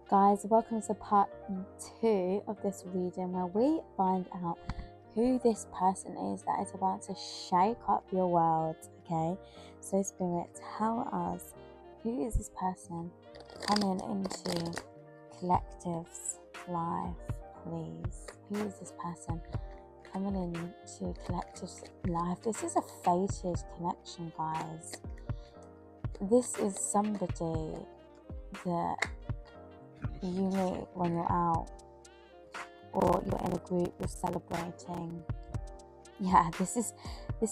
Guys, welcome to part 2 of this reading where we find out who this person is that is about to shake up your world, okay? So Spirit, tell us, who is this person coming into Collective's life, please? Who is this person coming into Collective's life? This is a fated connection, guys. This is somebody that you meet when you're out or you're in a group, you're celebrating. Yeah, this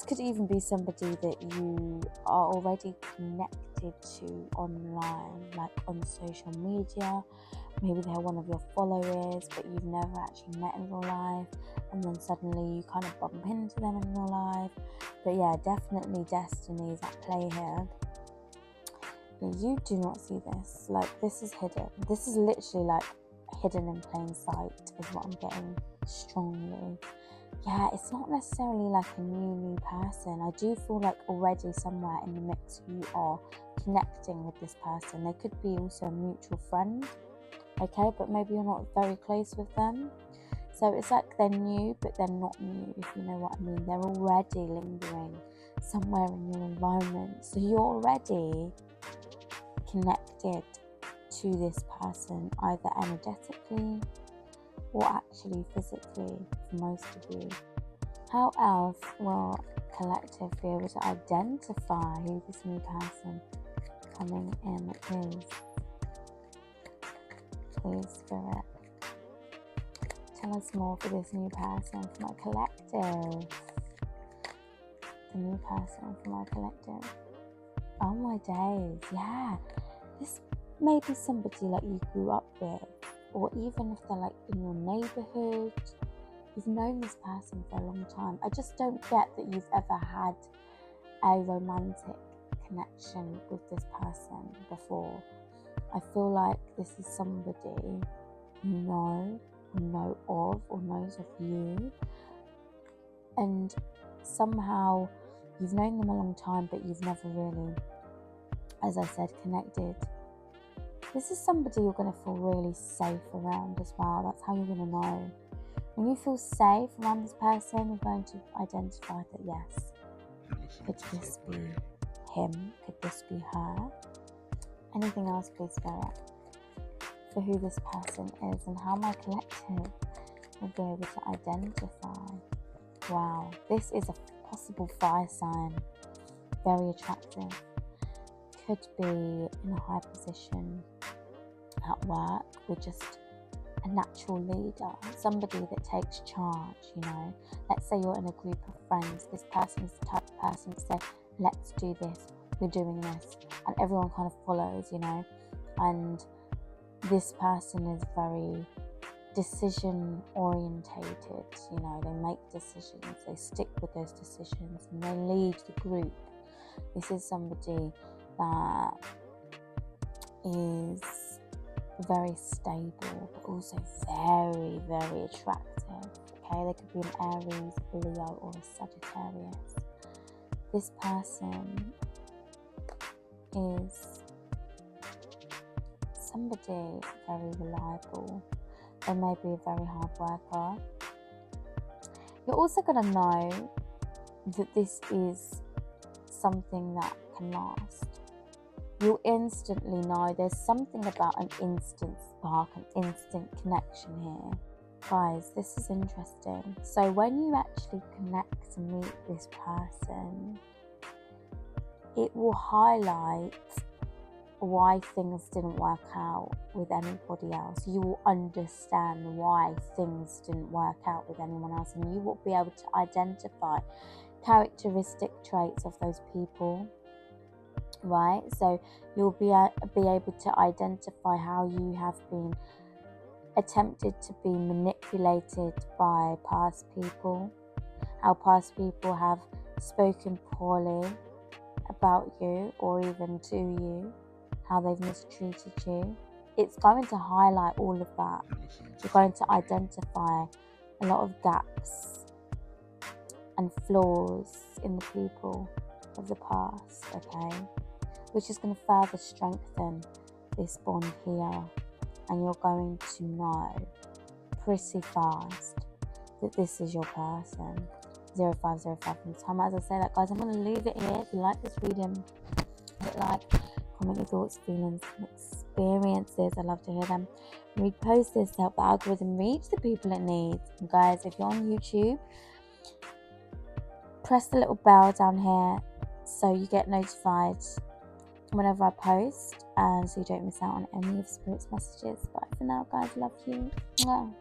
could even be somebody that you are already connected to online, like on social media. Maybe they're one of your followers, but you've never actually met in real life, and then suddenly you kind of bump into them in real life. But yeah, definitely destiny is at play here. You do not see this. Like, this is hidden. This is literally like hidden in plain sight is what I'm getting strongly. Yeah, it's not necessarily like a new person. I do feel like already somewhere in the mix you are connecting with this person. They could be also a mutual friend, okay, but maybe you're not very close with them. So it's like they're new, but they're not new, if you know what I mean. They're already lingering somewhere in your environment. So you're already connected to this person, either energetically or actually physically for most of you. How else will Collective be able to identify who this new person coming in is? Please, Spirit, tell us more for this new person for my Collective. The new person for my Collective. Oh my days, yeah. This may be somebody like you grew up with, or even if they're like in your neighborhood, you've known this person for a long time. I just don't get that you've ever had a romantic connection with this person before. I feel like this is somebody you know of or knows of you, and somehow you've known them a long time, but you've never really, as I said, connected. This is somebody you're going to feel really safe around as well. That's how you're going to know. When you feel safe around this person, you're going to identify that, yes, could this be him? Could this be her? Anything else, please, Spirit, for who this person is and how my Collective will be able to identify. Wow, this is a possible fire sign. Very attractive. Could be in a high position at work, or just a natural leader, somebody that takes charge, you know. Let's say you're in a group of friends. This person is the type of person to say, let's do this, we're doing this, and everyone kind of follows, you know. And this person is very decision orientated, you know. They make decisions, they stick with those decisions, and they lead the group. This is somebody that is very stable, but also very, very attractive. Okay, they could be an Aries, Leo, or a Sagittarius. This person is somebody very reliable. They may be a very hard worker. You're also going to know that this is something that can last. You'll instantly know there's something about an instant spark, an instant connection here. Guys, this is interesting. So when you actually connect and meet this person, it will highlight why things didn't work out with anybody else. You will understand why things didn't work out with anyone else, and you will be able to identify characteristic traits of those people, right? So you'll be able to identify how you have been attempted to be manipulated by past people, how past people have spoken poorly about you or even to you, how they've mistreated you. It's going to highlight all of that. You're going to identify a lot of gaps and flaws in the people of the past, okay? Which is going to further strengthen this bond here. and you're going to know pretty fast that this is your person. 0505 from the time. As I say that, guys, I'm going to leave it here. If you like this reading, hit like, comment your thoughts, feelings, and experiences. I love to hear them. Repost this to help the algorithm reach the people it needs. And guys, if you're on YouTube, press the little bell down here so you get notified whenever I post, and so you don't miss out on any of Spirit's messages. But for now, guys, love you. Mwah.